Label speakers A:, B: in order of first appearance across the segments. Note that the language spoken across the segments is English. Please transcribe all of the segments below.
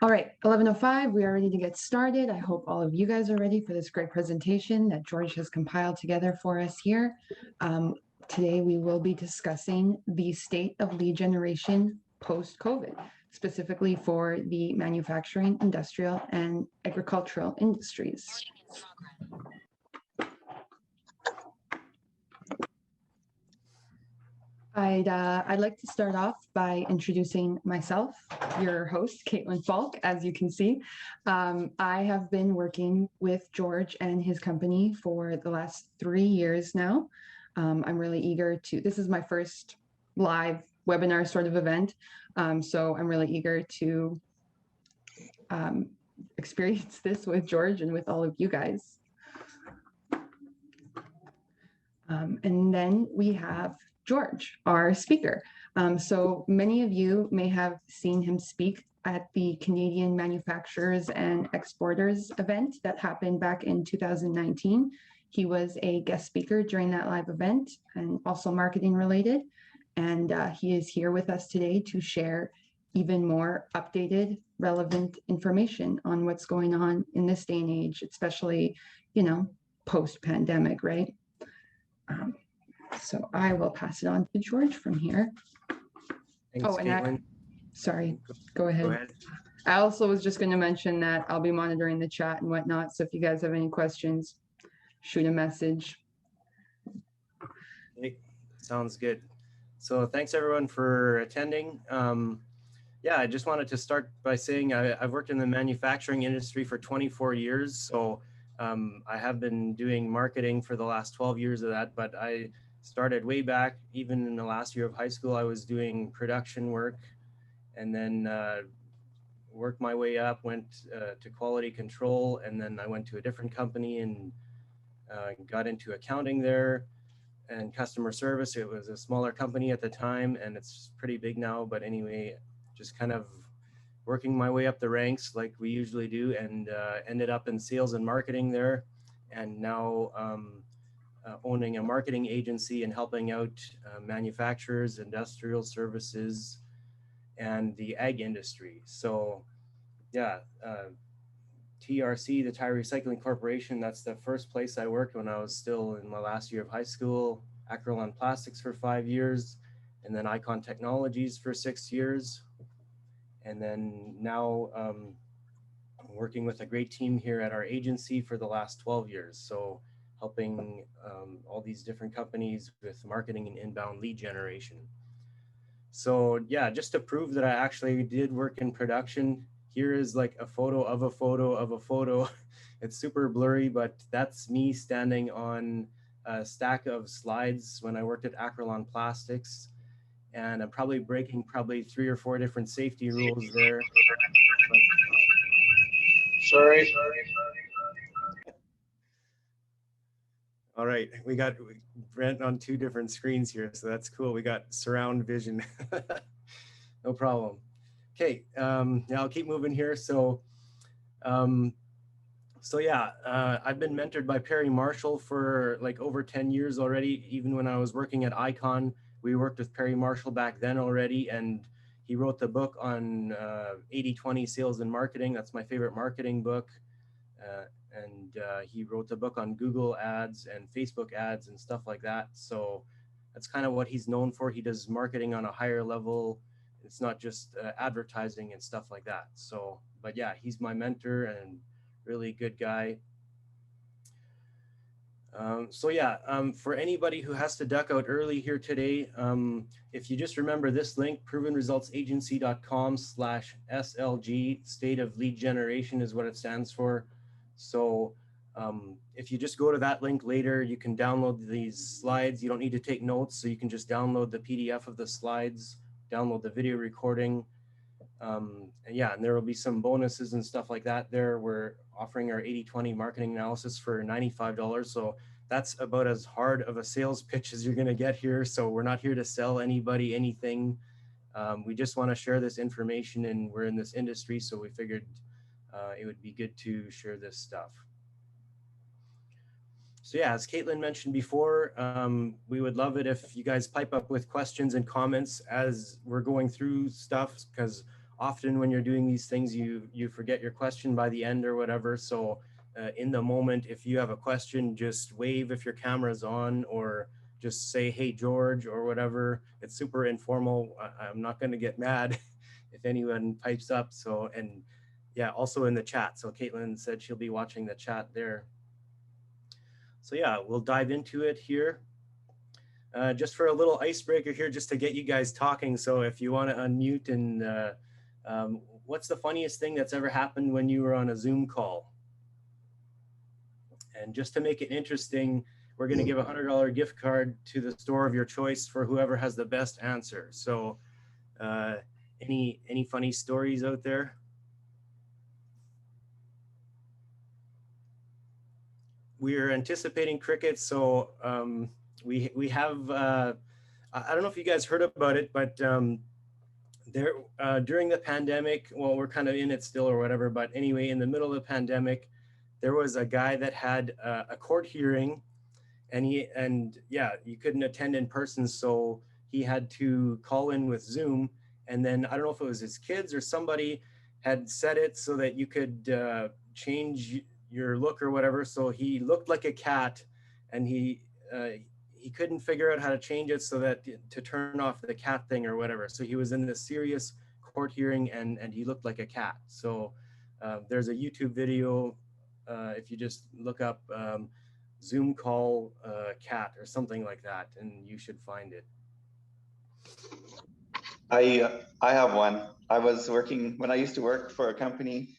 A: All right, 11:05, we are ready to get started. I hope all of you guys are ready for this great presentation that George has compiled together for us here. Today, we will be discussing the state of lead generation post-COVID, specifically for the manufacturing, industrial, and agricultural industries. I'd like to start off by introducing myself, your host, Caitlin Falk. As you can see, I have been working with George and his company for the last 3 years now. I'm really eager to, this is my first live webinar sort of event, so I'm really eager to experience this with George and with all of you guys. And then we have George, our speaker. So many of you may have seen him speak at the Canadian Manufacturers and Exporters event that happened back in 2019. He was a guest speaker during that live event and also marketing related. And he is here with us today to share even more updated, relevant information on what's going on in this day and age, especially, you know, post-pandemic, right? So I will pass it on to George from here.
B: Thanks, Caitlin.
A: Sorry, go ahead. I also was just going to mention that I'll be monitoring the chat and whatnot. So if you guys have any questions, shoot a message.
B: Hey, sounds good. So thanks everyone for attending. Yeah, I just wanted to start by saying I've worked in the manufacturing industry for 24 years. So I have been doing marketing for the last 12 years of that, but I started way back, even in the last year of high school. I was doing production work and then worked my way up, went to quality control, and then I went to a different company and got into accounting there and customer service. It was a smaller company at the time and it's pretty big now, but anyway, just kind of working my way up the ranks like we usually do, and ended up in sales and marketing there, and now owning a marketing agency and helping out manufacturers, industrial services, and the ag industry. So yeah, TRC, the Tire Recycling Corporation, that's the first place I worked when I was still in my last year of high school. Krahn Plastics for 5 years, and then Icon Technologies for 6 years. And then now I'm working with a great team here at our agency for the last 12 years. So helping all these different companies with marketing and inbound lead generation. So yeah, just to prove that I actually did work in production, here is like a photo of a photo of a photo. It's super blurry, but that's me standing on a stack of slides when I worked at Krahn Plastics. And I'm probably breaking 3 or 4 different safety rules there. Sorry. All right, we got Brent on 2 different screens here, so that's cool. We got surround vision. No problem. Okay, now I'll keep moving here. So yeah, I've been mentored by Perry Marshall for like over 10 years already. Even when I was working at Icon, we worked with Perry Marshall back then already, and he wrote the book on 80-20 sales and marketing. That's my favorite marketing book. And he wrote the book on Google ads and Facebook ads and stuff like that. So that's kind of what he's known for. He does marketing on a higher level. It's not just advertising and stuff like that. So, but yeah, he's my mentor and really good guy. So yeah, for anybody who has to duck out early here today, if you just remember this link, provenresultsagency.com/SLG, state of lead generation is what it stands for. So if you just go to that link later, you can download these slides. You don't need to take notes, so you can just download the PDF of the slides, download the video recording. And yeah, and there will be some bonuses and stuff like that there. We're offering our 80-20 marketing analysis for $95. So that's about as hard of a sales pitch as you're going to get here. So we're not here to sell anybody anything. We just want to share this information, and we're in this industry, so we figured it would be good to share this stuff. So yeah, as Caitlin mentioned before, we would love it if you guys pipe up with questions and comments as we're going through stuff, because often when you're doing these things, you forget your question by the end or whatever. So in the moment, if you have a question, just wave if your camera's on, or just say, hey, George, or whatever. It's super informal. I'm not going to get mad if anyone pipes up. So, and yeah, also in the chat. So Caitlin said she'll be watching the chat there. So yeah, we'll dive into it here. Just for a little icebreaker here, just to get you guys talking. So if you want to unmute, and what's the funniest thing that's ever happened when you were on a Zoom call? And just to make it interesting, we're going to give a $100 gift card to the store of your choice for whoever has the best answer. So any funny stories out there? We're anticipating crickets, so we have, I don't know if you guys heard about it, but there during the pandemic, well, we're kind of in it still or whatever, but anyway, in the middle of the pandemic, there was a guy that had a court hearing, and yeah, you couldn't attend in person, so he had to call in with Zoom. And then I don't know if it was his kids or somebody had set it so that you could change your look or whatever. So he looked like a cat, and he couldn't figure out how to change it so that to turn off the cat thing or whatever. So he was in this serious court hearing, and he looked like a cat. So there's a YouTube video if you just look up Zoom call cat or something like that, and you should find it.
C: I have one. I was working when I used to work for a company.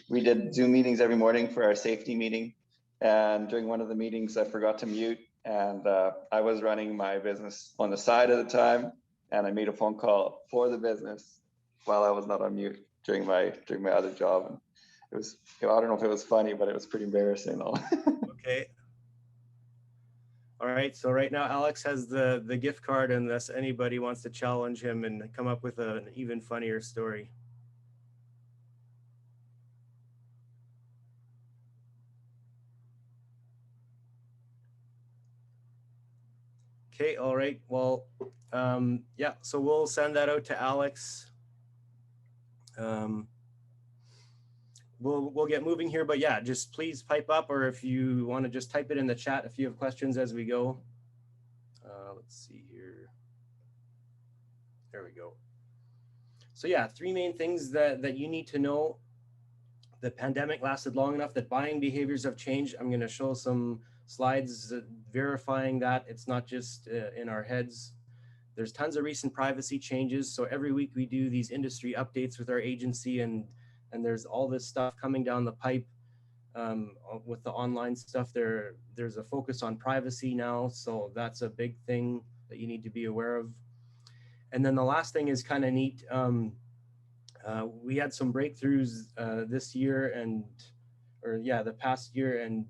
C: We did Zoom meetings every morning for our safety meeting, and during one of the meetings, I forgot to mute, and I was running my business on the side at the time, and I made a phone call for the business while I was not on mute during my other job. And it was, I don't know if it was funny, but it was pretty embarrassing though.
B: Okay. All right, so right now Alex has the gift card, unless anybody wants to challenge him and come up with an even funnier story. Okay, all right, well, yeah, so we'll send that out to Alex. We'll get moving here, but yeah, just please pipe up, or if you want to just type it in the chat if you have questions as we go. Let's see here. There we go. So yeah, 3 main things that you need to know. The pandemic lasted long enough that buying behaviors have changed. I'm going to show some slides verifying that it's not just in our heads. There's tons of recent privacy changes. So every week we do these industry updates with our agency, and there's all this stuff coming down the pipe with the online stuff. There's a focus on privacy now. So that's a big thing that you need to be aware of. And then the last thing is kind of neat. We had some breakthroughs this year the past year, and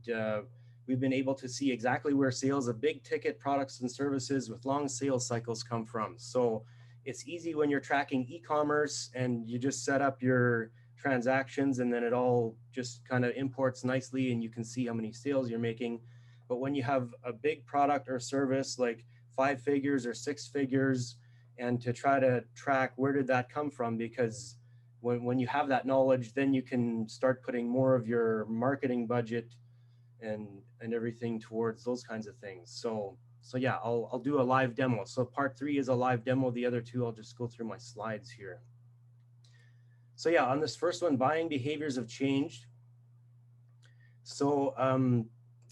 B: we've been able to see exactly where sales of big ticket products and services with long sales cycles come from. So it's easy when you're tracking e-commerce and you just set up your transactions, and then it all just kind of imports nicely and you can see how many sales you're making. But when you have a big product or service like 5 figures or 6 figures, and to try to track where did that come from, because when you have that knowledge, then you can start putting more of your marketing budget and everything towards those kinds of things. So yeah, I'll do a live demo. So part 3 is a live demo. The other 2, I'll just go through my slides here. So yeah, on this first one, buying behaviors have changed. So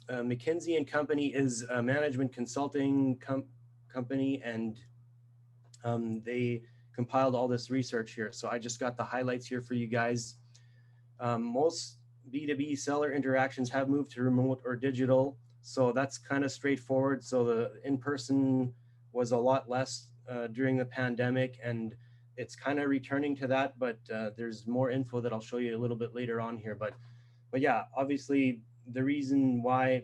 B: McKinsey & Company is a management consulting company, and they compiled all this research here. So I just got the highlights here for you guys. Most B2B seller interactions have moved to remote or digital. So that's kind of straightforward. So the in-person was a lot less during the pandemic, and it's kind of returning to that, but there's more info that I'll show you a little bit later on here. But yeah, obviously the reason why,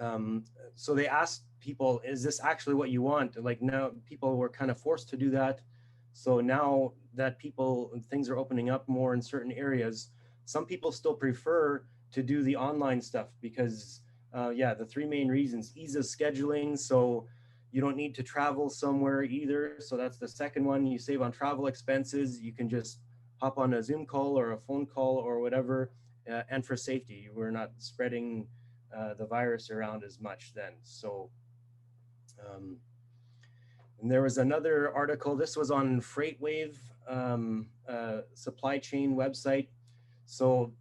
B: so they asked people, is this actually what you want? Like, now people were kind of forced to do that. So now that things are opening up more in certain areas, some people still prefer to do the online stuff because yeah, the 3 main reasons: ease of scheduling. So You don't need to travel somewhere either. So that's the second one. You save on travel expenses. You can just hop on a Zoom call or a phone call or whatever. And for safety, we're not spreading the virus around as much then. So, and there was another article. This was on FreightWave, supply chain website. So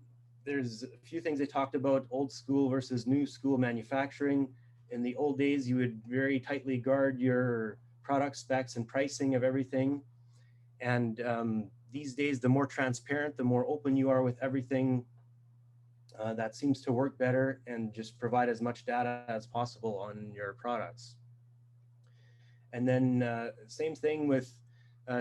B: there's a few things they talked about: old school versus new school manufacturing. In the old days, you would very tightly guard your product specs and pricing of everything. And these days, the more transparent, the more open you are with everything, that seems to work better, and just provide as much data as possible on your products. And then same thing with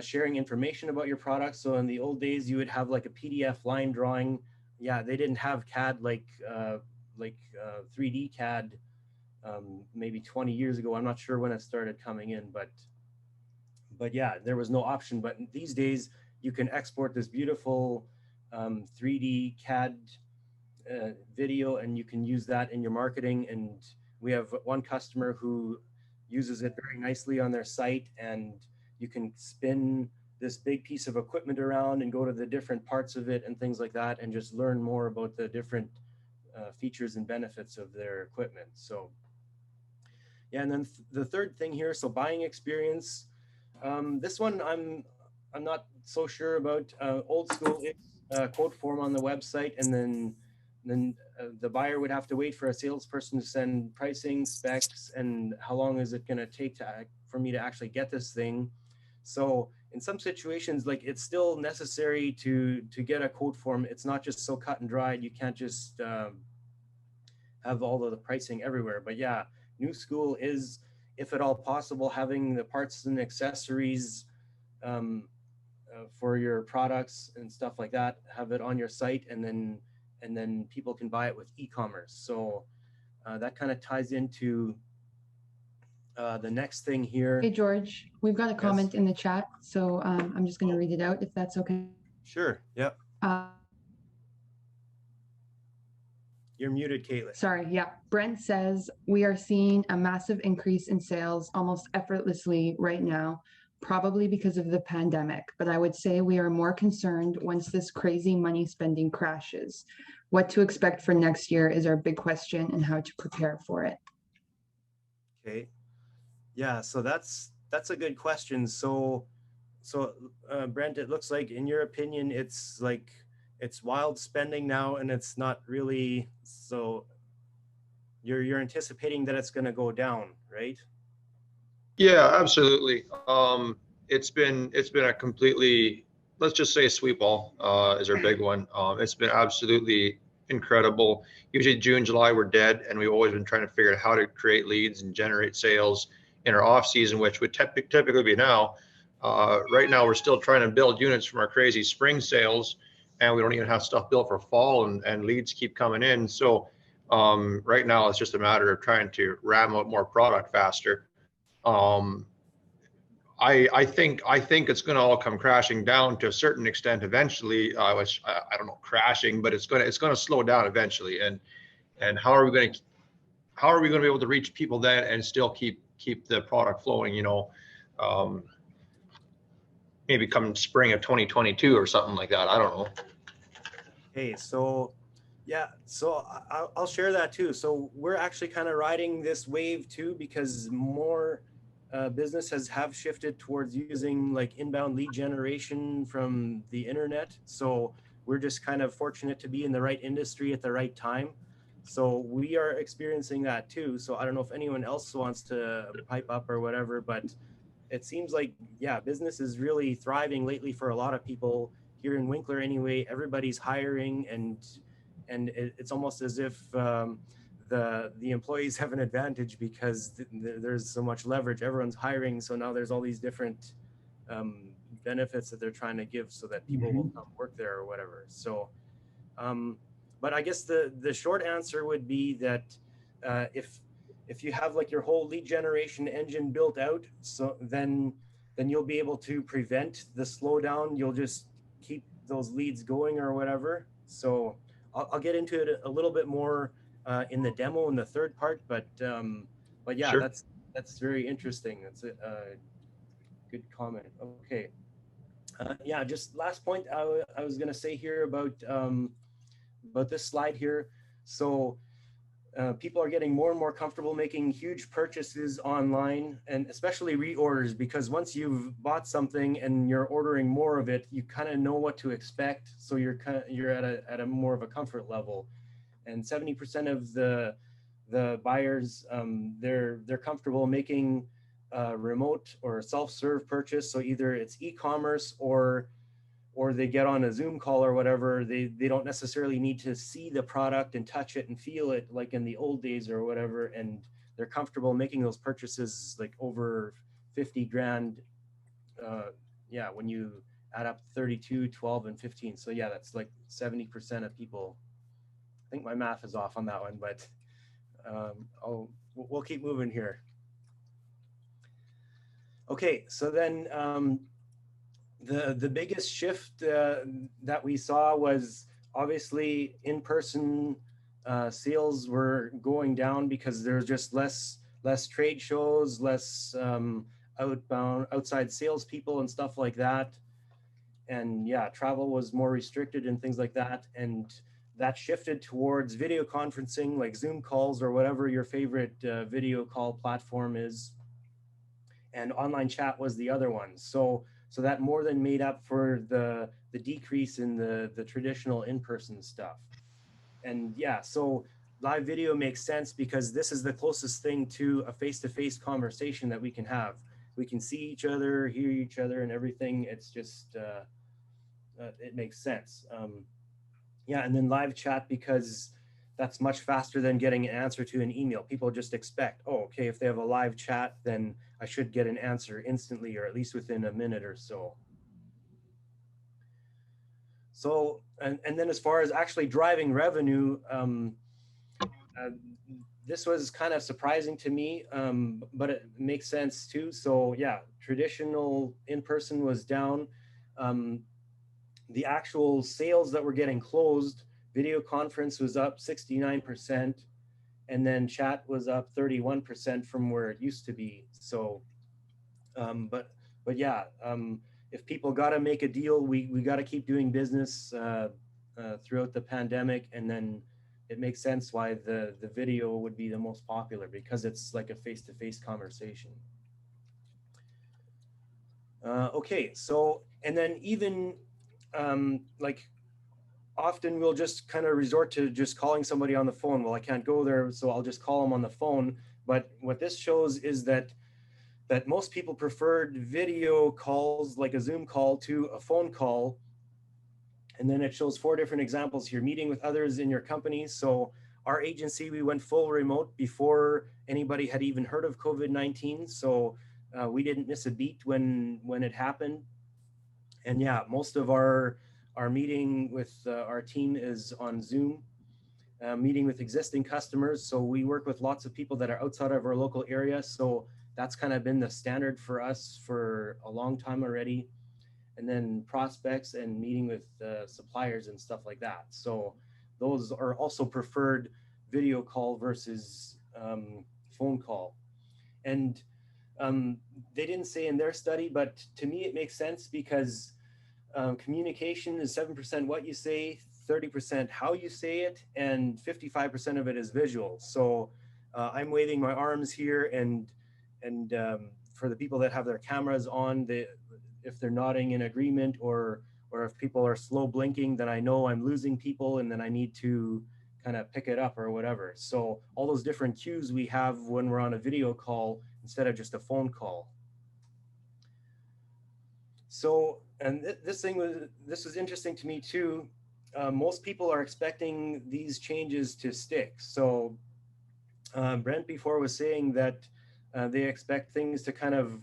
B: sharing information about your products. So in the old days, you would have like a PDF line drawing. Yeah, they didn't have CAD like 3D CAD maybe 20 years ago. I'm not sure when it started coming in, but yeah, there was no option. But these days, you can export this beautiful 3D CAD video, and you can use that in your marketing. And we have one customer who uses it very nicely on their site, and you can spin this big piece of equipment around and go to the different parts of it and things like that, and just learn more about the different features and benefits of their equipment. So yeah, and then the third thing here, so buying experience. This one I'm not so sure about. Old school quote form on the website, and then the buyer would have to wait for a salesperson to send pricing, specs, and how long is it going to take for me to actually get this thing. So in some situations, like, it's still necessary to get a quote form. It's not just so cut and dried. You can't just have all of the pricing everywhere. But yeah, new school is, if at all possible, having the parts and accessories for your products and stuff like that, have it on your site, and then people can buy it with e-commerce. So that kind of ties into the next thing here.
A: Hey, George, we've got a comment in the chat, so I'm just going to read it out if that's okay.
B: Sure. Yep. You're muted, Caitlin.
A: Sorry. Yeah. Brent says, we are seeing a massive increase in sales almost effortlessly right now, probably because of the pandemic. But I would say we are more concerned once this crazy money spending crashes. What to expect for next year is our big question, and how to prepare for it.
B: Okay. Yeah. So that's a good question. So Brent, it looks like, in your opinion, it's wild spending now, and it's not really, so you're anticipating that it's going to go down, right?
D: Yeah, absolutely. It's been a completely, let's just say, sweep all is our big one. It's been absolutely incredible. Usually June, July, we're dead, and we've always been trying to figure out how to create leads and generate sales in our off season, which would typically be now. Right now, we're still trying to build units from our crazy spring sales, and we don't even have stuff built for fall, and leads keep coming in. So right now, it's just a matter of trying to ram out more product faster. I think it's going to all come crashing down to a certain extent eventually. Which I don't know, crashing, but it's going to slow down eventually. And how are we going to be able to reach people then and still keep the product flowing? Maybe come spring of 2022 or something like that. I don't know.
B: Hey, so yeah, so I'll share that too. So we're actually kind of riding this wave too, because more businesses have shifted towards using like inbound lead generation from the internet. So we're just kind of fortunate to be in the right industry at the right time. So we are experiencing that too. So I don't know if anyone else wants to pipe up or whatever, but it seems like, yeah, business is really thriving lately for a lot of people here in Winkler anyway. Everybody's hiring, and it's almost as if the employees have an advantage because there's so much leverage. Everyone's hiring, so now there's all these different benefits that they're trying to give so that people will come work there or whatever. So, but I guess the short answer would be that if you have like your whole lead generation engine built out, so then you'll be able to prevent the slowdown. You'll just keep those leads going or whatever. So I'll get into it a little bit more in the demo in the third part, but yeah,
D: Sure.
B: That's very interesting. That's a good comment. Okay. Yeah, just last point I was going to say here about this slide here. So people are getting more and more comfortable making huge purchases online, and especially reorders, because once you've bought something and you're ordering more of it, you kind of know what to expect. So you're at a more of a comfort level. And 70% of the buyers, they're comfortable making remote or self-serve purchase. So either it's e-commerce or they get on a Zoom call or whatever. They don't necessarily need to see the product and touch it and feel it like in the old days or whatever. And they're comfortable making those purchases like over 50 grand. Yeah, when you add up 32, 12, and 15. So yeah, that's like 70% of people. I think my math is off on that one, but we'll keep moving here. Okay, so then the biggest shift that we saw was obviously in-person sales were going down because there's just less trade shows, less outside salespeople and stuff like that. And yeah, travel was more restricted and things like that. And that shifted towards video conferencing, like Zoom calls or whatever your favorite video call platform is. And online chat was the other one. So that more than made up for the decrease in the traditional in-person stuff. And yeah, so live video makes sense because this is the closest thing to a face-to-face conversation that we can have. We can see each other, hear each other, and everything. It's just, it makes sense. Yeah, and then live chat because that's much faster than getting an answer to an email. People just expect, oh, okay, if they have a live chat, then I should get an answer instantly or at least within a minute or so. So, and then as far as actually driving revenue, this was kind of surprising to me, but it makes sense too. So yeah, traditional in-person was down. The actual sales that were getting closed, video conference was up 69%, and then chat was up 31% from where it used to be. So, but yeah, if people got to make a deal, we got to keep doing business throughout the pandemic, and then it makes sense why the video would be the most popular because it's like a face-to-face conversation. Okay, so, and then even like often we'll just kind of resort to just calling somebody on the phone. Well, I can't go there, so I'll just call them on the phone. But what this shows is that most people preferred video calls like a Zoom call to a phone call. And then it shows 4 different examples here: meeting with others in your company. So our agency, we went full remote before anybody had even heard of COVID-19. So we didn't miss a beat when it happened. And yeah, most of our meeting with our team is on Zoom, meeting with existing customers. So we work with lots of people that are outside of our local area. So that's kind of been the standard for us for a long time already. And then prospects and meeting with suppliers and stuff like that. So those are also preferred video call versus phone call. And they didn't say in their study, but to me it makes sense because communication is 7% what you say, 30% how you say it, and 55% of it is visual. So I'm waving my arms here, and for the people that have their cameras on, if they're nodding in agreement, or if people are slow blinking, then I know I'm losing people, and then I need to kind of pick it up or whatever. So all those different cues we have when we're on a video call instead of just a phone call. So, and this was interesting to me too. Most people are expecting these changes to stick. So Brent before was saying that they expect things to kind of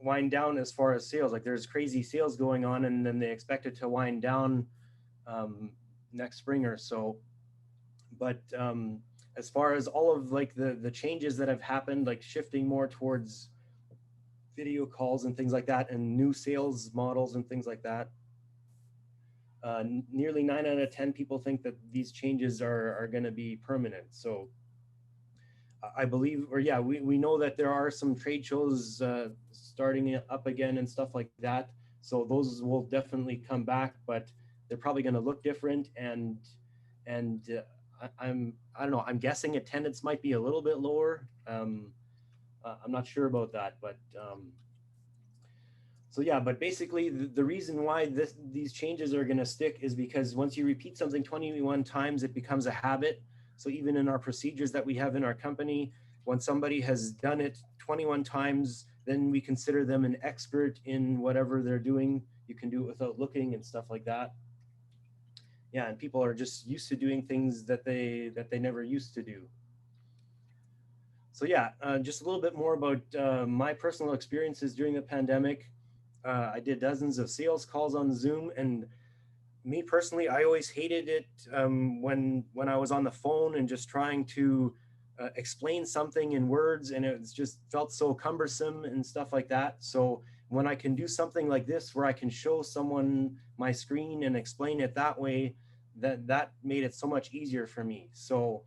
B: wind down as far as sales. Like there's crazy sales going on, and then they expect it to wind down next spring or so. But as far as all of like the changes that have happened, like shifting more towards video calls and things like that, and new sales models and things like that, nearly 9 out of 10 people think that these changes are going to be permanent. So I believe, or yeah, we know that there are some trade shows starting up again and stuff like that. So those will definitely come back, but they're probably going to look different. And I don't know. I'm guessing attendance might be a little bit lower. I'm not sure about that, but so yeah. But basically, the reason why these changes are going to stick is because once you repeat something 21 times, it becomes a habit. So even in our procedures that we have in our company, when somebody has done it 21 times, then we consider them an expert in whatever they're doing. You can do it without looking and stuff like that. Yeah, and people are just used to doing things that they never used to do. So yeah, just a little bit more about my personal experiences during the pandemic. I did dozens of sales calls on Zoom, and me personally, I always hated it when I was on the phone and just trying to explain something in words, and it just felt so cumbersome and stuff like that. So when I can do something like this, where I can show someone my screen and explain it that way, that made it so much easier for me. So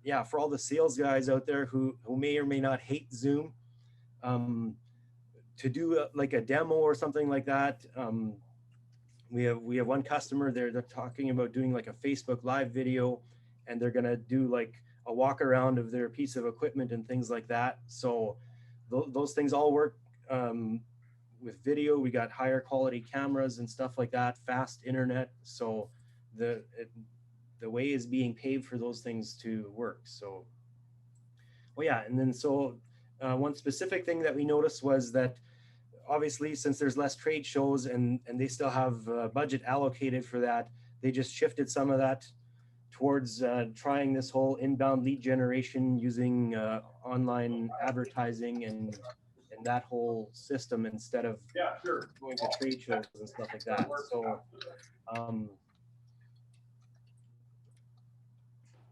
B: yeah, for all the sales guys out there who may or may not hate Zoom, to do like a demo or something like that. We have one customer there, they're talking about doing like a Facebook Live video, and they're gonna do like a walk around of their piece of equipment and things like that. So those things all work with video. We got higher quality cameras and stuff like that, fast internet. So the way is being paved for those things to work. So, well, yeah, and then so one specific thing that we noticed was that obviously, since there's less trade shows and they still have budget allocated for that, they just shifted some of that towards trying this whole inbound lead generation using online advertising and that whole system instead of going to trade shows and stuff like that.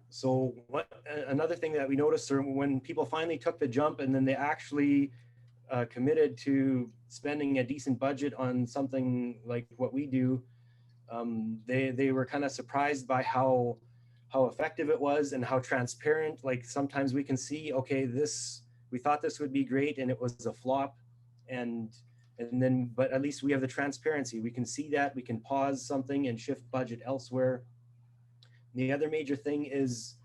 B: So another thing that we noticed when people finally took the jump and then they actually committed to spending a decent budget on something like what we do, they were kind of surprised by how effective it was and how transparent. Like sometimes we can see, okay, we thought this would be great and it was a flop, and then but at least we have the transparency. We can see that, we can pause something and shift budget elsewhere. The other major thing is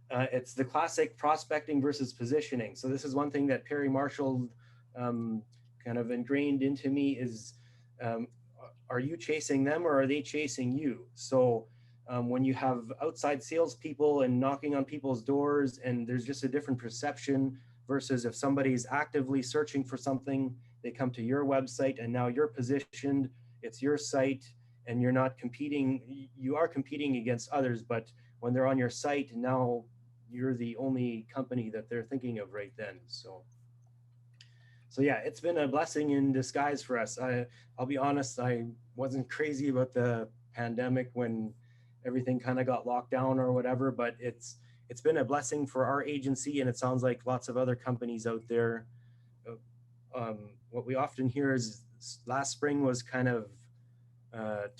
B: it's the classic prospecting versus positioning. So this is one thing that Perry Marshall kind of ingrained into me is, are you chasing them or are they chasing you? So when you have outside salespeople and knocking on people's doors, and there's just a different perception versus if somebody's actively searching for something, they come to your website and now you're positioned, it's your site, and you're not competing. You are competing against others, but when they're on your site, now you're the only company that they're thinking of right then. So yeah, it's been a blessing in disguise for us. I'll be honest, I wasn't crazy about the pandemic when everything kind of got locked down or whatever, but it's been a blessing for our agency, and it sounds like lots of other companies out there. What we often hear is last spring was kind of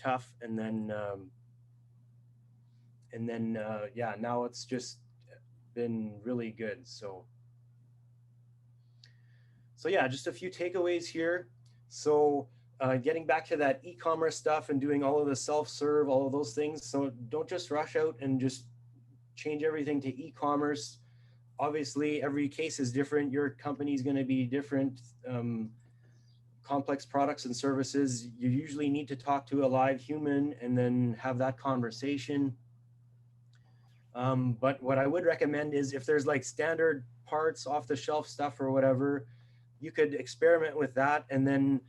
B: tough, and then yeah, now it's just been really good. So yeah, just a few takeaways here. So getting back to that e-commerce stuff and doing all of the self-serve, all of those things. So don't just rush out and just change everything to e-commerce. Obviously, every case is different. Your company is going to be different. Complex products and services, you usually need to talk to a live human and then have that conversation. But what I would recommend is if there's like standard parts, off the shelf stuff or whatever, you could experiment with that, and then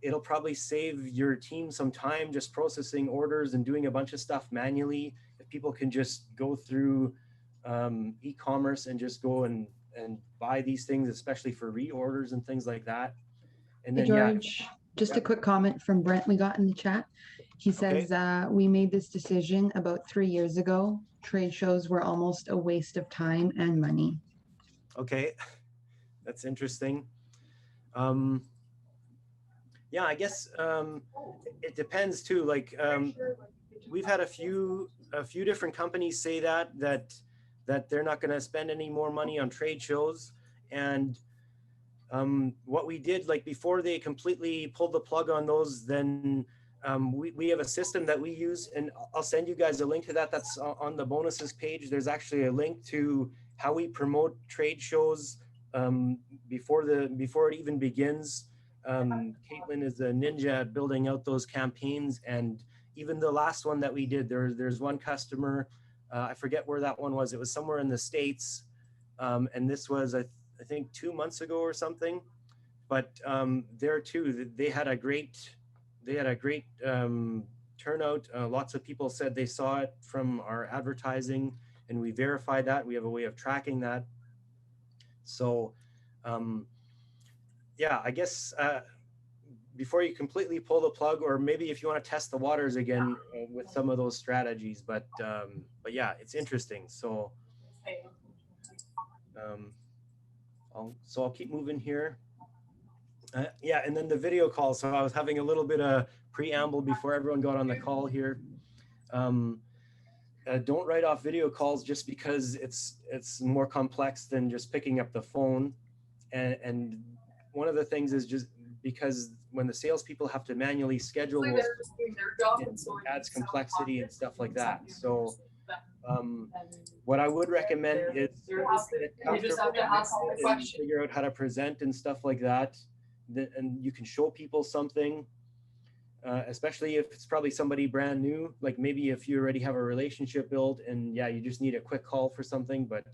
B: it'll probably save your team some time just processing orders and doing a bunch of stuff manually. If people can just go through e-commerce and just go and buy these things, especially for reorders and things like that. And then,
A: George, just a quick comment from Brent we got in the chat. He says, we made this decision about 3 years ago. Trade shows were almost a waste of time and money.
B: Okay, that's interesting. Yeah, I guess it depends too. Like we've had a few different companies say that that they're not going to spend any more money on trade shows. And what we did, like before they completely pulled the plug on those, then we have a system that we use, and I'll send you guys a link to that. That's on the bonuses page. There's actually a link to how we promote trade shows before it even begins. Caitlin is a ninja at building out those campaigns, and even the last one that we did, there's one customer, I forget where that one was. It was somewhere in the States, and this was I think 2 months ago or something. But there too, they had a great turnout. Lots of people said they saw it from our advertising, and we verified that. We have a way of tracking that. So yeah, I guess before you completely pull the plug, or maybe if you want to test the waters again with some of those strategies, but yeah, it's interesting. So I'll keep moving here. Yeah, and then the video call. So I was having a little bit of preamble before everyone got on the call here. Don't write off video calls just because it's more complex than just picking up the phone. And one of the things is just because when the salespeople have to manually schedule those, it adds complexity and stuff like that. So what I would recommend is figure out how to present and stuff like that. And you can show people something, especially if it's probably somebody brand new, like maybe if you already have a relationship built and yeah, you just need a quick call for something, but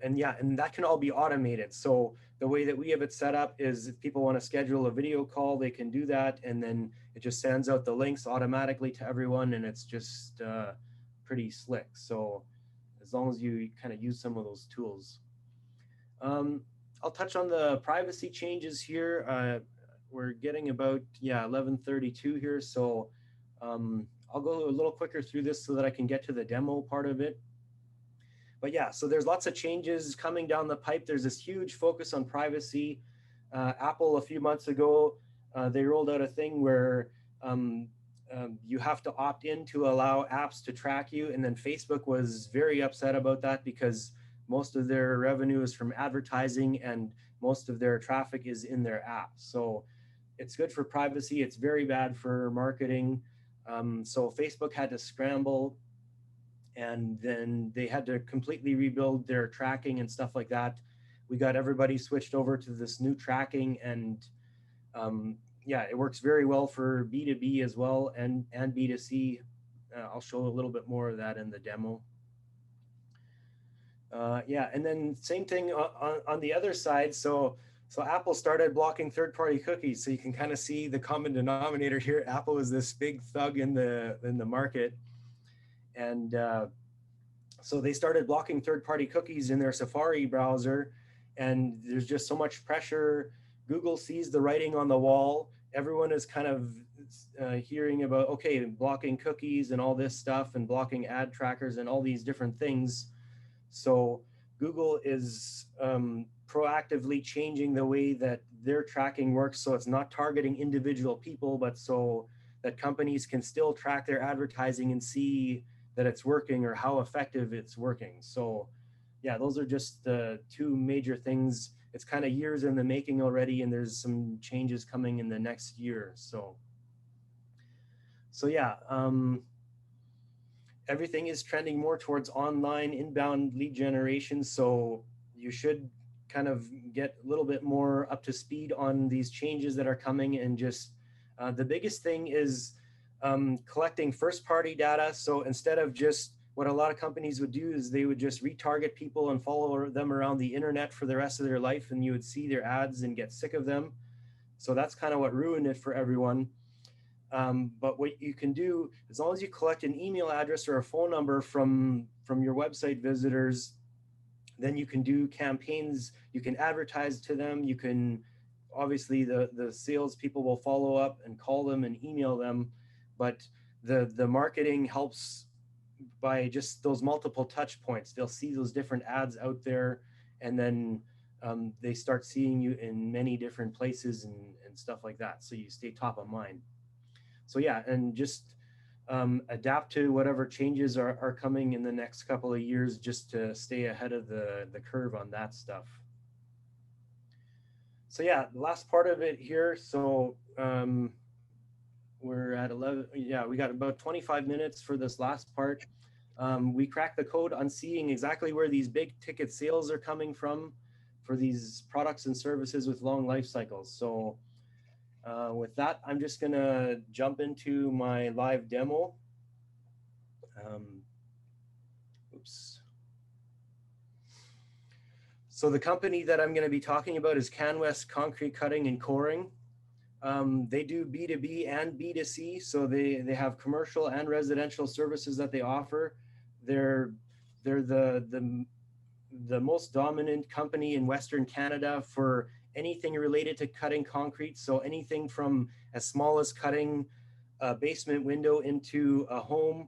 B: and yeah, and that can all be automated. So the way that we have it set up is if people want to schedule a video call, they can do that. And then it just sends out the links automatically to everyone. And it's just pretty slick. So as long as you kind of use some of those tools. I'll touch on the privacy changes here. We're getting about, 11:32 here. So I'll go a little quicker through this so that I can get to the demo part of it. But yeah, so there's lots of changes coming down the pipe. There's this huge focus on privacy. Apple, a few months ago, they rolled out a thing where you have to opt in to allow apps to track you. And then Facebook was very upset about that because most of their revenue is from advertising and most of their traffic is in their app. So it's good for privacy. It's very bad for marketing. So Facebook had to scramble, and then they had to completely rebuild their tracking and stuff like that. We got everybody switched over to this new tracking, and yeah, it works very well for B2B as well and B2C. I'll show a little bit more of that in the demo. Yeah, and then same thing on the other side. So Apple started blocking third-party cookies. So you can kind of see the common denominator here. Apple is this big thug in the market. And so they started blocking third-party cookies in their Safari browser, and there's just so much pressure. Google sees the writing on the wall. Everyone is kind of hearing about, okay, blocking cookies and all this stuff and blocking ad trackers and all these different things. So Google is proactively changing the way that their tracking works. So it's not targeting individual people, but so that companies can still track their advertising and see that it's working or how effective it's working. So yeah, those are just the two major things. It's kind of years in the making already, and there's some changes coming in the next year. So yeah, everything is trending more towards online inbound lead generation. So you should kind of get a little bit more up to speed on these changes that are coming. And just the biggest thing is collecting first-party data. So instead of just what a lot of companies would do is they would just retarget people and follow them around the internet for the rest of their life, and you would see their ads and get sick of them. So that's kind of what ruined it for everyone. But what you can do, as long as you collect an email address or a phone number from your website visitors, then you can do campaigns, you can advertise to them, you can, obviously the sales people will follow up and call them and email them, but the marketing helps by just those multiple touch points. They'll see those different ads out there, and then they start seeing you in many different places and stuff like that. So you stay top of mind. So yeah, and just adapt to whatever changes are coming in the next couple of years, just to stay ahead of the curve on that stuff. So yeah, the last part of it here. So we're at 11. Yeah, we got about 25 minutes for this last part. We cracked the code on seeing exactly where these big ticket sales are coming from for these products and services with long life cycles. So with that, I'm just gonna jump into my live demo. Oops. So the company that I'm going to be talking about is CanWest Concrete Cutting and Coring. They do B2B and B2C, so they have commercial and residential services that they offer. They're the most dominant company in Western Canada for anything related to cutting concrete. So anything from as small as cutting a basement window into a home,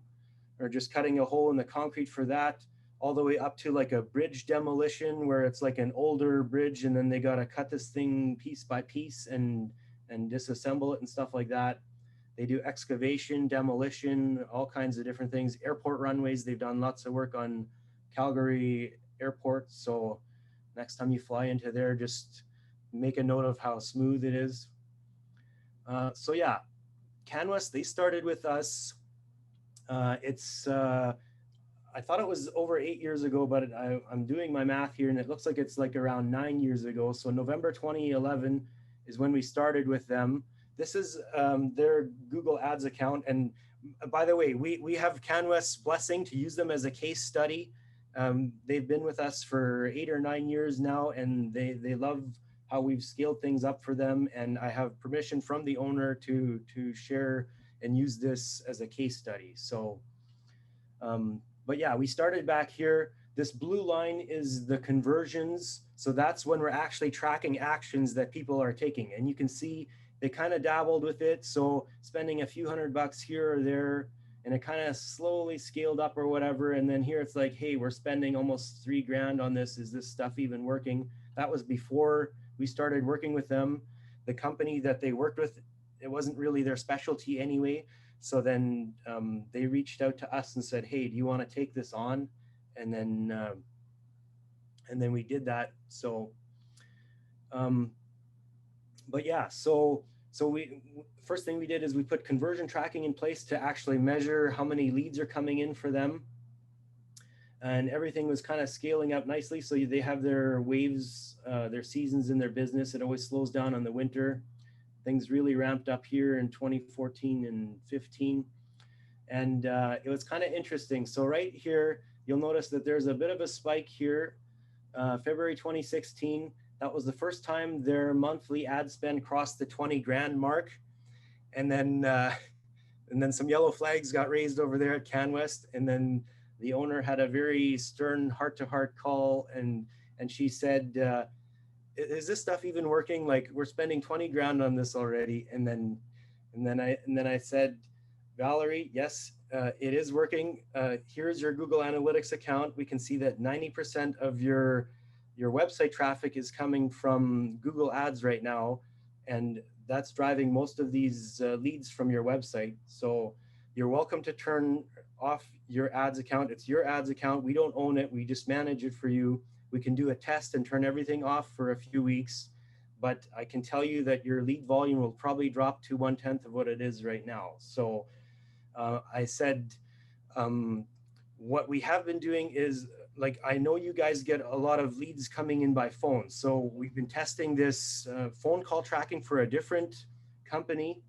B: or just cutting a hole in the concrete for that, all the way up to like a bridge demolition where it's like an older bridge and then they got to cut this thing piece by piece and disassemble it and stuff like that. They do excavation, demolition, all kinds of different things. Airport runways, they've done lots of work on Calgary Airport. So next time you fly into there, just make a note of how smooth it is. So yeah, CanWest, they started with us. I thought it was over 8 years ago, but I'm doing my math here and it looks like it's like around 9 years ago. So November 2011 is when we started with them. This is their Google Ads account. And by the way, we have CanWest's blessing to use them as a case study. They've been with us for 8 or 9 years now, and they love how we've scaled things up for them. And I have permission from the owner to share and use this as a case study. So, but yeah, we started back here. This blue line is the conversions. So that's when we're actually tracking actions that people are taking. And you can see they kind of dabbled with it. So spending a few $100 here or there, and it kind of slowly scaled up or whatever. And then here it's like, hey, we're spending almost $3 grand on this. Is this stuff even working? That was before we started working with them. The company that they worked with, it wasn't really their specialty anyway. So then they reached out to us and said, hey, do you want to take this on? And then we did that. So, but yeah, so we, first thing we did is we put conversion tracking in place to actually measure how many leads are coming in for them. And everything was kind of scaling up nicely. So they have their waves, their seasons in their business. It always slows down in the winter. Things really ramped up here in 2014 and 15. And it was kind of interesting. So right here, you'll notice that there's a bit of a spike here. February 2016, that was the first time their monthly ad spend crossed the 20 grand mark. And then some yellow flags got raised over there at CanWest. And then the owner had a very stern heart-to-heart call. And she said, is this stuff even working? Like, we're spending 20 grand on this already. And then I said, Valerie, yes, it is working. Here's your Google Analytics account. We can see that 90% of your website traffic is coming from Google Ads right now. And that's driving most of these leads from your website. So you're welcome to turn off your ads account. It's your ads account. We don't own it. We just manage it for you. We can do a test and turn everything off for a few weeks. But I can tell you that your lead volume will probably drop to 1/10 of what it is right now. So I said, what we have been doing is, like, I know you guys get a lot of leads coming in by phone. So we've been testing this phone call tracking for a different company,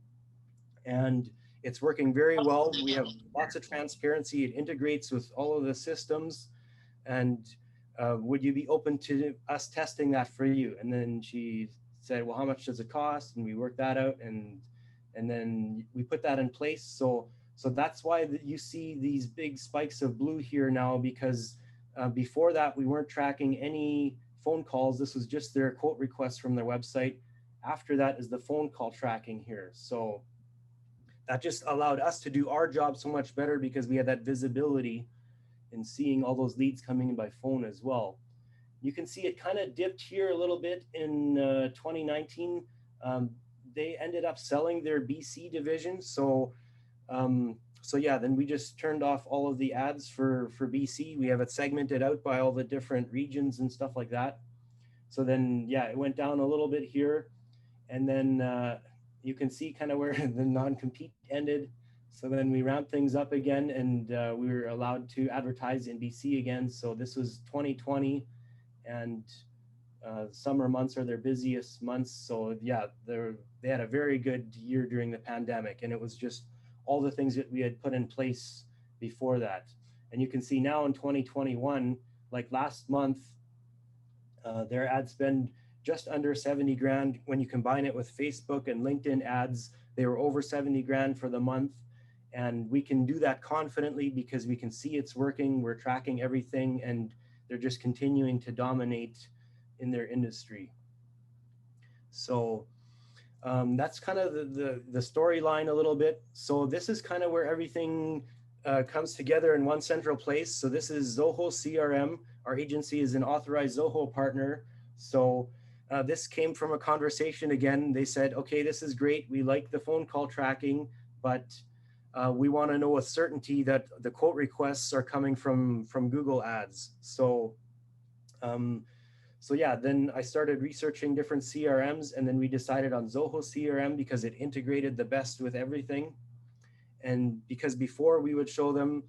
B: and it's working very well. We have lots of transparency. It integrates with all of the systems. And would you be open to us testing that for you? And then she said, well, how much does it cost? And we worked that out, and then we put that in place. So that's why you see these big spikes of blue here now, because before that, we weren't tracking any phone calls. This was just their quote requests from their website. After that is the phone call tracking here. So that just allowed us to do our job so much better, because we had that visibility in seeing all those leads coming in by phone as well. You can see it kind of dipped here a little bit in 2019. They ended up selling their BC division. So So yeah, then we just turned off all of the ads for BC. We have it segmented out by all the different regions and stuff like that. So then, yeah, it went down a little bit here. And then you can see kind of where the non-compete ended. So then we ramped things up again, and we were allowed to advertise in BC again. So this was 2020, and summer months are their busiest months. So yeah, they had a very good year during the pandemic, and it was just all the things that we had put in place before that. And you can see now in 2021, like last month, their ad spend just under 70 grand. When you combine it with Facebook and LinkedIn ads, they were over 70 grand for the month. And we can do that confidently because we can see it's working, we're tracking everything, and they're just continuing to dominate in their industry. So that's kind of the storyline a little bit. So this is kind of where everything comes together in one central place. So this is Zoho CRM. Our agency is an authorized Zoho partner. So this came from a conversation again. They said, okay, this is great. We like the phone call tracking, but we want to know with certainty that the quote requests are coming from Google Ads. So yeah, then I started researching different CRMs, and then we decided on Zoho CRM because it integrated the best with everything. And because before we would show them,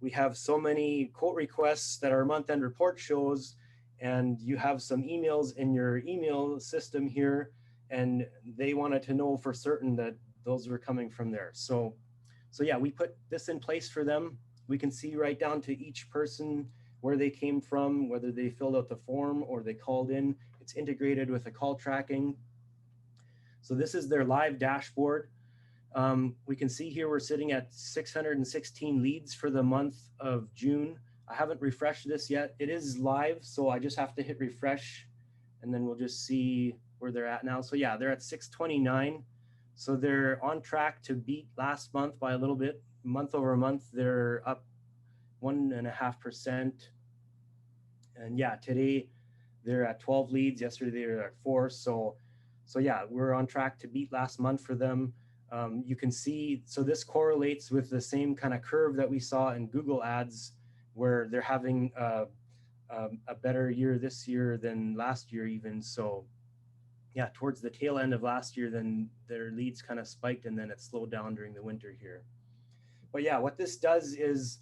B: we have so many quote requests that our month-end report shows, and you have some emails in your email system here, and they wanted to know for certain that those were coming from there. So yeah, we put this in place for them. We can see right down to each person where they came from, whether they filled out the form or they called in. It's integrated with the call tracking. So this is their live dashboard. We can see here we're sitting at 616 leads for the month of June. I haven't refreshed this yet. It is live, so I just have to hit refresh, and then we'll just see where they're at now. So yeah, they're at 629. So they're on track to beat last month by a little bit. Month over month, they're up 1.5%. And yeah, today they're at 12 leads. Yesterday they were at 4. So yeah, we're on track to beat last month for them. You can see, so this correlates with the same kind of curve that we saw in Google Ads, where they're having a better year this year than last year even. So yeah, towards the tail end of last year, then their leads kind of spiked, and then it slowed down during the winter here. But yeah, what this does is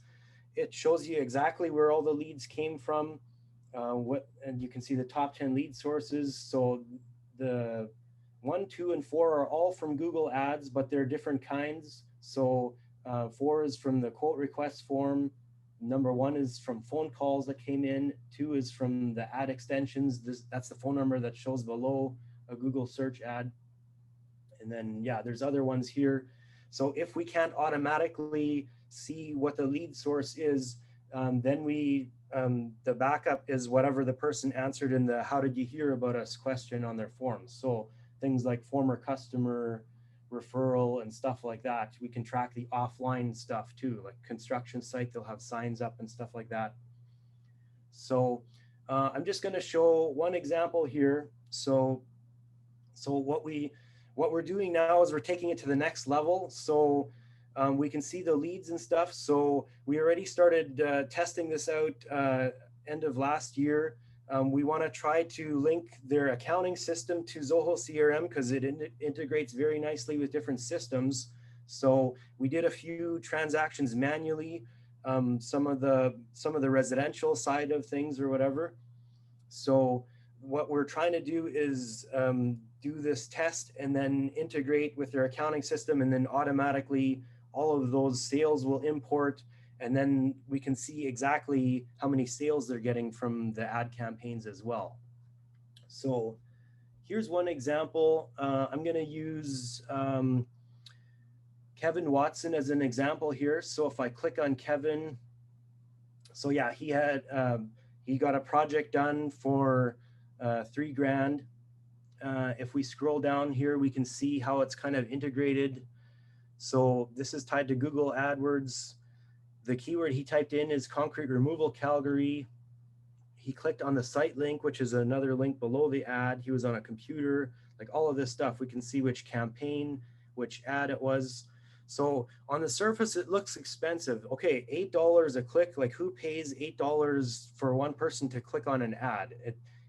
B: it shows you exactly where all the leads came from, and you can see the top 10 lead sources. So the 1, 2, and 4 are all from Google Ads, but they're different kinds. So 4 is from the quote request form. Number 1 is from phone calls that came in. 2 is from the ad extensions. That's the phone number that shows below a Google search ad. And then, yeah, there's other ones here. So if we can't automatically see what the lead source is, then the backup is whatever the person answered in the "How did you hear about us?" question on their forms. So things like former customer referral and stuff like that. We can track the offline stuff too, like construction site, they'll have signs up and stuff like that. So I'm just going to show one example here. So what we're doing now is we're taking it to the next level. So we can see the leads and stuff. So we already started testing this out end of last year. We want to try to link their accounting system to Zoho CRM because it integrates very nicely with different systems. So we did a few transactions manually, some of the residential side of things or whatever. So what we're trying to do is do this test and then integrate with their accounting system, and then automatically all of those sales will import, and then we can see exactly how many sales they're getting from the ad campaigns as well. So here's one example. I'm going to use Kevin Watson as an example here. So if I click on Kevin, so yeah, he got a project done for $3,000. If we scroll down here, we can see how it's kind of integrated. So this is tied to Google AdWords. The keyword he typed in is concrete removal Calgary. He clicked on the site link, which is another link below the ad. He was on a computer, like all of this stuff. We can see which campaign, which ad it was. So on the surface, it looks expensive. Okay, $8 a click. Like, who pays $8 for one person to click on an ad?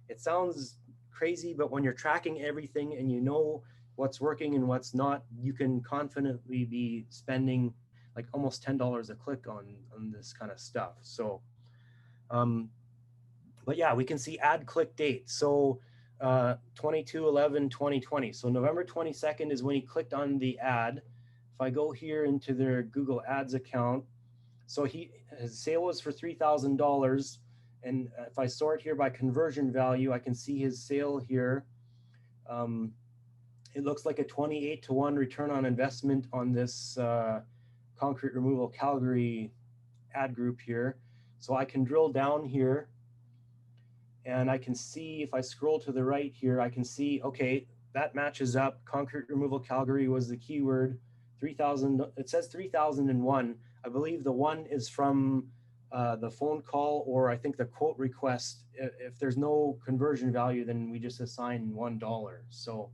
B: It sounds crazy, but when you're tracking everything and you know what's working and what's not, you can confidently be spending like almost $10 a click on this kind of stuff. So, but yeah, we can see ad click date. So 22/11/2020. So November 22nd is when he clicked on the ad. If I go here into their Google Ads account, so his sale was for $3,000. And if I sort here by conversion value, I can see his sale here. It looks like a 28-to-1 return on investment on this concrete removal Calgary ad group here. So I can drill down here and I can see, if I scroll to the right here, I can see, okay, that matches up. Concrete removal Calgary was the keyword. 3,000, it says 3,001. I believe the one is from the phone call, or I think the quote request. If there's no conversion value, then we just assign $1. So,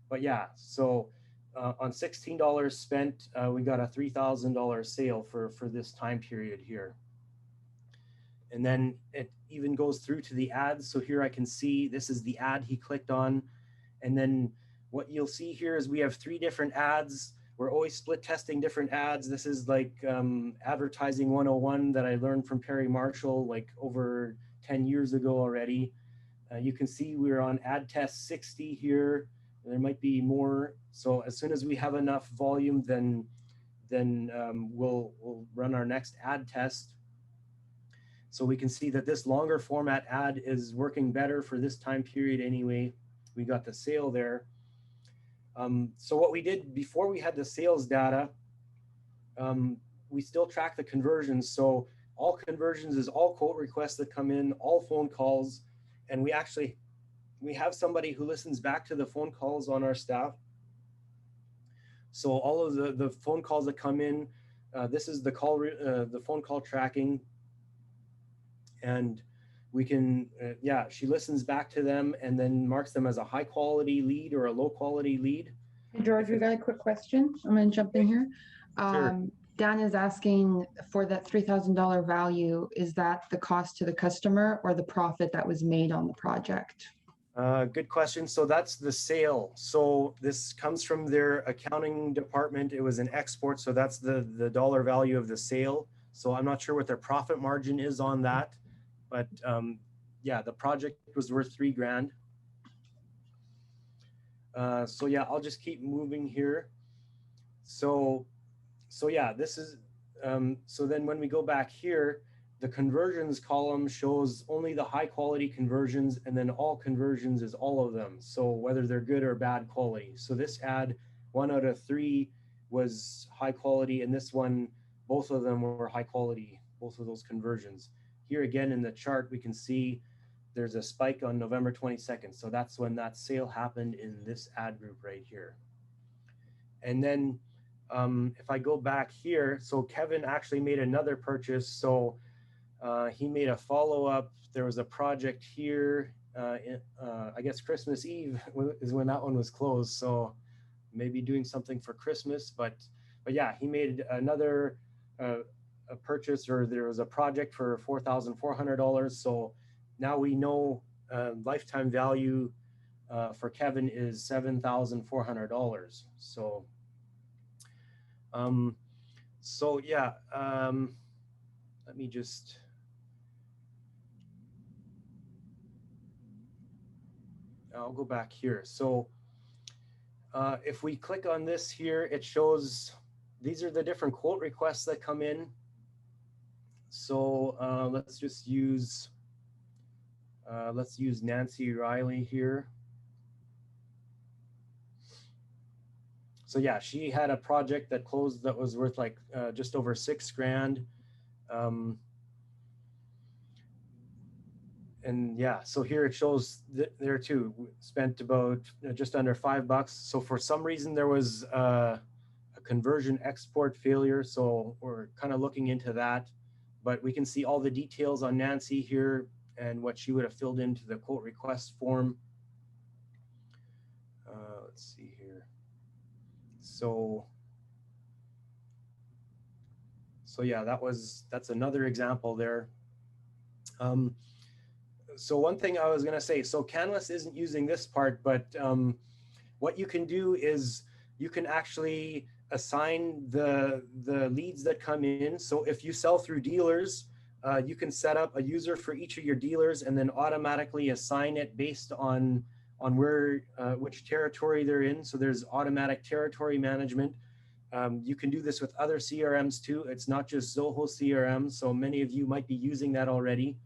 B: but yeah, so on $16 spent, we got a $3,000 sale for this time period here. And then it even goes through to the ads. So here I can see this is the ad he clicked on. And then what you'll see here is we have 3 different ads. We're always split testing different ads. This is like advertising 101 that I learned from Perry Marshall like over 10 years ago already. You can see we're on ad test 60 here. There might be more. So as soon as we have enough volume, then we'll run our next ad test. So we can see that this longer format ad is working better for this time period anyway. We got the sale there. So what we did before we had the sales data, we still track the conversions. So all conversions is all quote requests that come in, all phone calls, and we have somebody who listens back to the phone calls on our staff. So all of the phone calls that come in, this is the phone call tracking. And we can, she listens back to them and then marks them as a high quality lead or a low quality lead.
A: Hey, George, we got a quick question. I'm going to jump in here.
B: Sure.
A: Dan is asking for that $3,000 value. Is that the cost to the customer or the profit that was made on the project?
B: Good question. So that's the sale. So this comes from their accounting department. It was an export. So that's the dollar value of the sale. So I'm not sure what their profit margin is on that. But yeah, the project was worth $3,000. So yeah, I'll just keep moving here. So yeah, this is, so then when we go back here, the conversions column shows only the high quality conversions, and then all conversions is all of them. So whether they're good or bad quality. So this ad, 1 out of 3 was high quality, and this one, both of them were high quality, both of those conversions. Here again in the chart, we can see there's a spike on November 22nd. So that's when that sale happened in this ad group right here. And then if I go back here, so Kevin actually made another purchase. So he made a follow-up. There was a project here. I guess Christmas Eve is when that one was closed. So maybe doing something for Christmas, but yeah, he made another a purchase, or there was a project for $4,400. So now we know lifetime value for Kevin is $7,400. So so yeah, let me just, I'll go back here. So if we click on this here, it shows these are the different quote requests that come in. So let's just use, Nancy Riley here. So yeah, she had a project that closed that was worth like just over $6,000. And yeah, so here it shows there too, spent about just under $5. So for some reason there was a conversion export failure. So we're kind of looking into that, but we can see all the details on Nancy here and what she would have filled into the quote request form. Let's see here. So So yeah, that's another example there. So one thing I was going to say, so Canvas isn't using this part, but what you can do is you can actually assign the leads that come in. So if you sell through dealers, you can set up a user for each of your dealers and then automatically assign it based on where which territory they're in. So there's automatic territory management. You can do this with other CRMs too. It's not just Zoho CRM. So many of you might be using that already.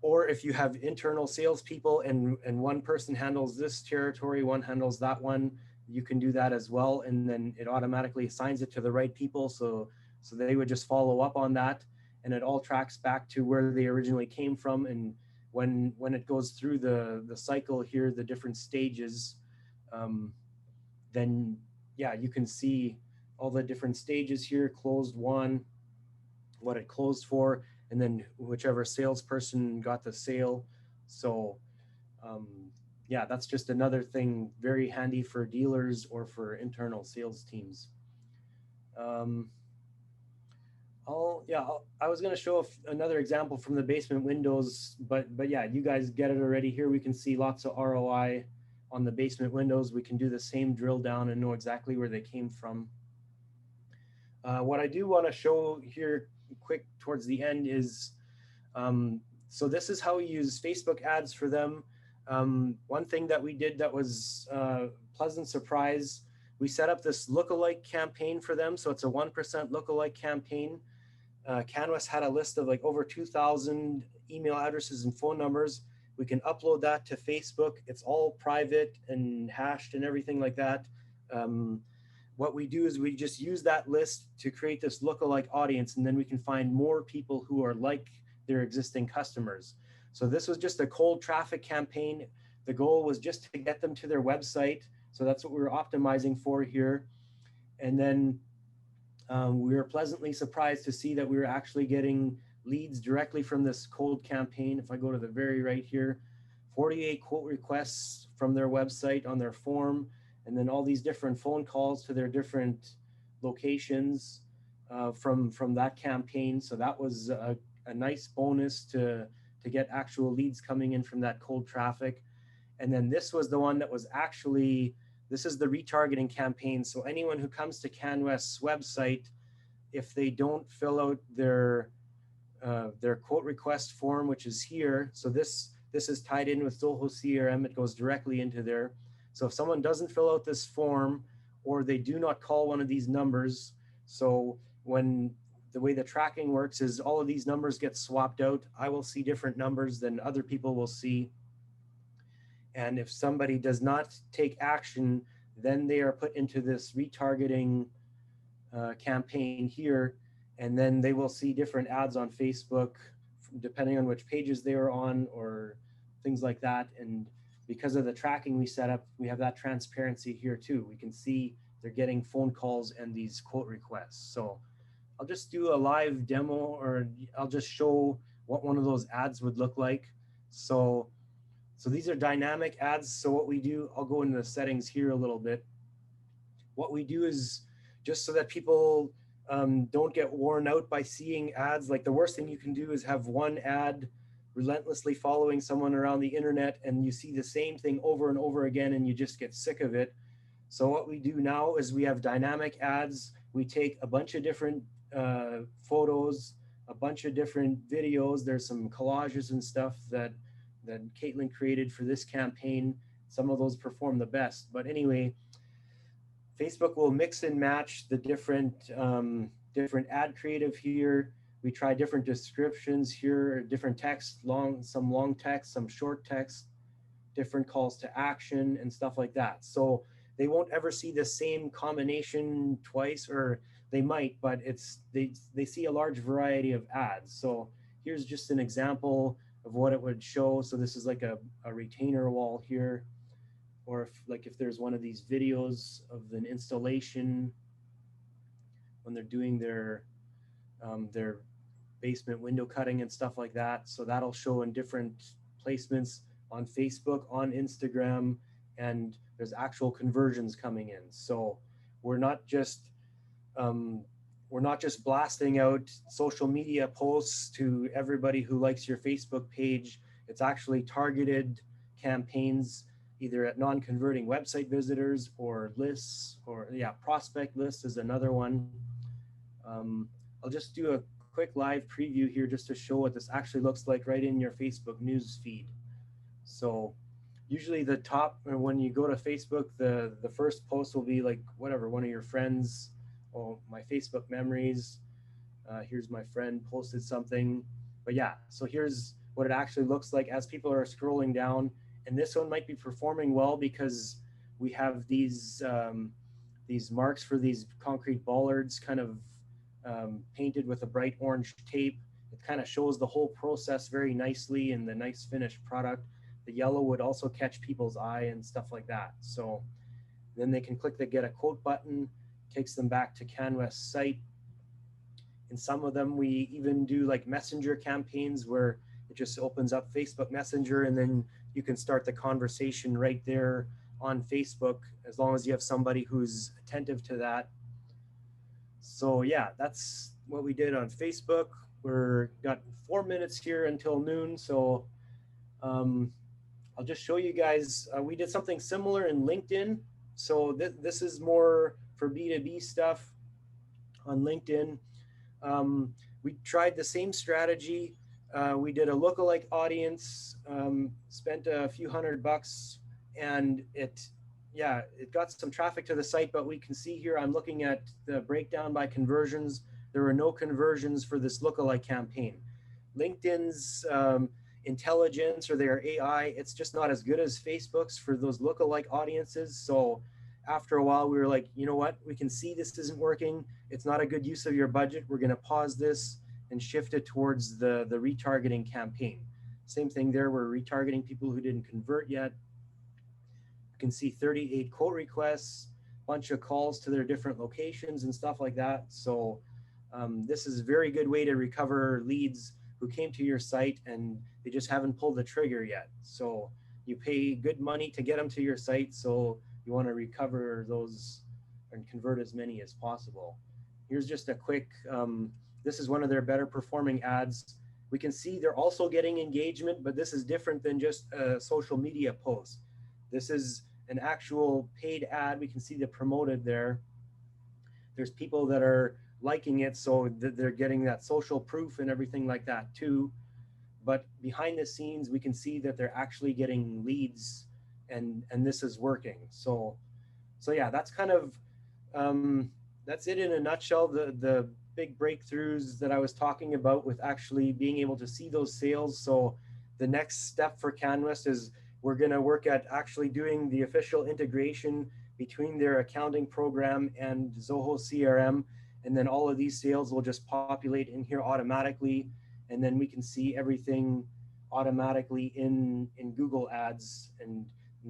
B: Or if you have internal salespeople and one person handles this territory, one handles that one, you can do that as well. And then it automatically assigns it to the right people. So they would just follow up on that, and it all tracks back to where they originally came from. And when it goes through the cycle here, the different stages, then yeah, you can see all the different stages here, closed one, what it closed for, and then whichever salesperson got the sale. So yeah, that's just another thing very handy for dealers or for internal sales teams. I was going to show another example from the basement windows, but yeah, you guys get it already. Here we can see lots of ROI on the basement windows. We can do the same drill down and know exactly where they came from. What I do want to show here quick towards the end is, so this is how we use Facebook ads for them. One thing that we did that was a pleasant surprise, we set up this lookalike campaign for them. So it's a 1% lookalike campaign. Canvas had a list of like over 2,000 email addresses and phone numbers. We can upload that to Facebook. It's all private and hashed and everything like that. What we do is we just use that list to create this lookalike audience, and then we can find more people who are like their existing customers. So this was just a cold traffic campaign. The goal was just to get them to their website. So that's what we were optimizing for here. And then we were pleasantly surprised to see that we were actually getting leads directly from this cold campaign. If I go to the very right here, 48 quote requests from their website on their form, and then all these different phone calls to their different locations from that campaign. So that was a nice bonus to get actual leads coming in from that cold traffic. And then this was the one that was actually, this is the retargeting campaign. So anyone who comes to Canvas website, if they don't fill out their quote request form, which is here, so this is tied in with Zoho CRM, it goes directly into there. So if someone doesn't fill out this form, or they do not call one of these numbers, so when the way the tracking works is all of these numbers get swapped out, I will see different numbers than other people will see. And if somebody does not take action, then they are put into this retargeting campaign here, and then they will see different ads on Facebook, depending on which pages they are on or things like that. And because of the tracking we set up, we have that transparency here too. We can see they're getting phone calls and these quote requests. So I'll just do a live demo, or I'll just show what one of those ads would look like. So these are dynamic ads. So what we do, I'll go into the settings here a little bit. What we do is, just so that people don't get worn out by seeing ads, like the worst thing you can do is have one ad relentlessly following someone around the internet, and you see the same thing over and over again and you just get sick of it. So what we do now is we have dynamic ads. We take a bunch of different photos, a bunch of different videos. There's some collages and stuff that Caitlin created for this campaign. Some of those perform the best. But anyway, Facebook will mix and match the different ad creative here. We try different descriptions here, different text, some long text, some short text, different calls to action and stuff like that. So they won't ever see the same combination twice, or they might, but they see a large variety of ads. So here's just an example of what it would show. So this is like a retainer wall here, or if there's one of these videos of an installation when they're doing their basement window cutting and stuff like that. So that'll show in different placements on Facebook, on Instagram, and there's actual conversions coming in. So we're not just we're not just blasting out social media posts to everybody who likes your Facebook page. It's actually targeted campaigns, either at non-converting website visitors or lists, or prospect lists is another one. I'll just do a quick live preview here just to show what this actually looks like right in your Facebook news feed. So usually the top, when you go to Facebook, the first post will be like whatever, one of your friends, or my Facebook memories. Here's my friend posted something. But yeah, so here's what it actually looks like as people are scrolling down. And this one might be performing well because we have these marks for these concrete bollards kind of painted with a bright orange tape. It kind of shows the whole process very nicely in the nice finished product. The yellow would also catch people's eye and stuff like that. So then they can click the get a quote button, takes them back to Canwest's site. In some of them, we even do like messenger campaigns where it just opens up Facebook Messenger and then you can start the conversation right there on Facebook, as long as you have somebody who's attentive to that. So yeah, that's what we did on Facebook. We're got 4 minutes here until noon. So I'll just show you guys, we did something similar in LinkedIn. So this is more for B2B stuff on LinkedIn. We tried the same strategy. We did a lookalike audience, spent a few $100, and it got some traffic to the site, but we can see here, I'm looking at the breakdown by conversions. There were no conversions for this lookalike campaign. LinkedIn's intelligence or their AI, it's just not as good as Facebook's for those lookalike audiences. So after a while, we were like, you know what, we can see this isn't working. It's not a good use of your budget. We're gonna pause this and shift it towards the retargeting campaign. Same thing there, we're retargeting people who didn't convert yet. You can see 38 quote requests, bunch of calls to their different locations and stuff like that. So this is a very good way to recover leads who came to your site and they just haven't pulled the trigger yet. So you pay good money to get them to your site. So you want to recover those and convert as many as possible. Here's just a quick, this is one of their better performing ads. We can see they're also getting engagement, but this is different than just a social media post. This is an actual paid ad. We can see the promoted there. There's people that are liking it, so they're getting that social proof and everything like that too. But behind the scenes, we can see that they're actually getting leads, and this is working. So yeah, that's kind of that's it in a nutshell. The big breakthroughs that I was talking about with actually being able to see those sales. So the next step for Canwest is we're going to work at actually doing the official integration between their accounting program and Zoho CRM. And then all of these sales will just populate in here automatically. And then we can see everything automatically in Google Ads and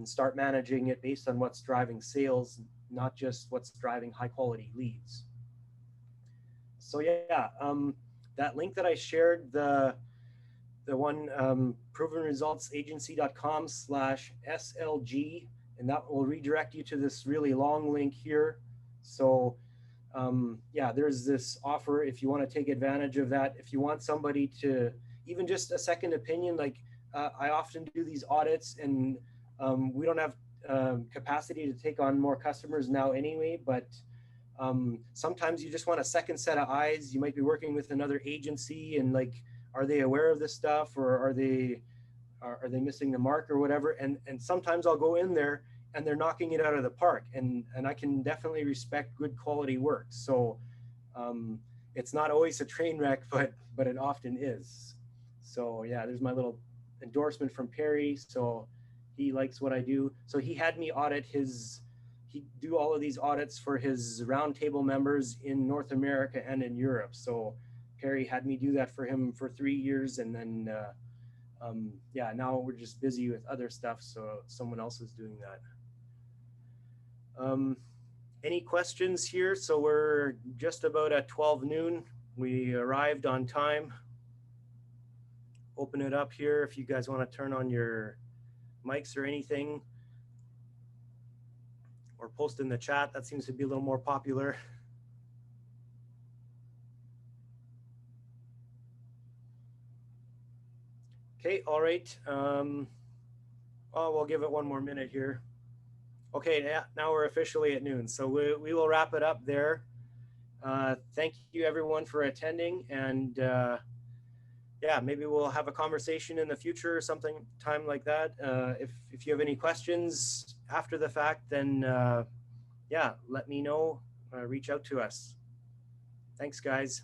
B: start managing it based on what's driving sales, not just what's driving high quality leads. So yeah, that link that I shared, the one provenresultsagency.com/SLG, and that will redirect you to this really long link here. So yeah, there's this offer if you want to take advantage of that. If you want somebody to, even just a second opinion, like I often do these audits and we don't have capacity to take on more customers now anyway, but sometimes you just want a second set of eyes. You might be working with another agency and like, are they aware of this stuff, or are they missing the mark or whatever? And sometimes I'll go in there and they're knocking it out of the park, and I can definitely respect good quality work. So it's not always a train wreck, but it often is. So yeah, there's my little endorsement from Perry. So he likes what I do. So he had me audit he'd do all of these audits for his roundtable members in North America and in Europe. So Perry had me do that for him for 3 years. And then, yeah, now we're just busy with other stuff. So someone else is doing that. Any questions here? So we're just about at 12 noon. We arrived on time. Open it up here if you guys want to turn on your mics or anything, or post in the chat. That seems to be a little more popular. Okay, all right. Oh, we'll give it one more minute here. Okay, now we're officially at noon, so we will wrap it up there. Thank you everyone for attending, and yeah, maybe we'll have a conversation in the future or something time like that. If you have any questions after the fact, then yeah, let me know, reach out to us. Thanks guys.